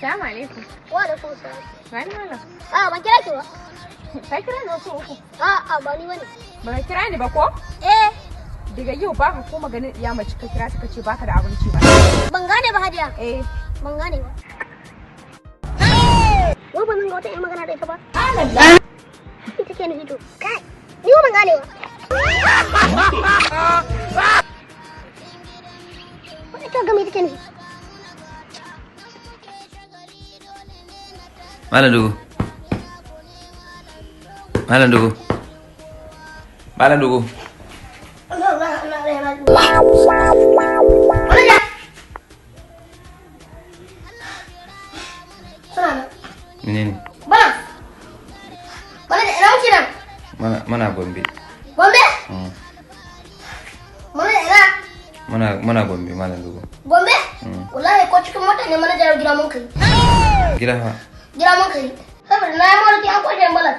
Assalamu alaikum. Wa alaikum salam. Wani malam. Ban kira ki ba. Ka kira ni wasu uku. Ba ni bane. Ba ka kira ni ba ko? Daga yau ba ka koma ganin iya mace ka kira ta ce baka da abinci ba. Ban gane ba Hadiya. Ban gane ba. Wa ban ga wata ƴan magana da ita ba. Allah. Ita ke ni to. Kai. Ni ban gane ba. Wani ta ga me take ni? Malan dogo. Malan dogo. Malan dogo. Menene? Mana Gombe. Gombe? Mana Gombe Malan dogo. Gombe? Wallahi ko cikin mota ne mana jawo gida mun kai. Gida fa. Gida mun kai. Saboda na yi mafarki an kwashe malan.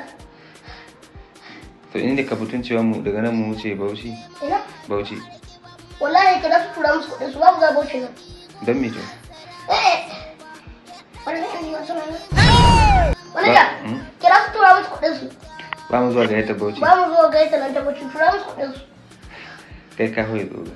To inda ka fitun cewa mu daga nan mu wuce Bauchi? Ina? Bauchi. Wallahi ka da su tura musu kuɗin su babu za Bauchi nan. Don me to? Wani ne wasu nan. Wani da? Kira su tura musu kuɗin su. Ba mu zuwa gayyata Bauchi. Ba mu zuwa gayyata nan ta Bauchi tura musu kuɗin su. Kai ka hoye dogo.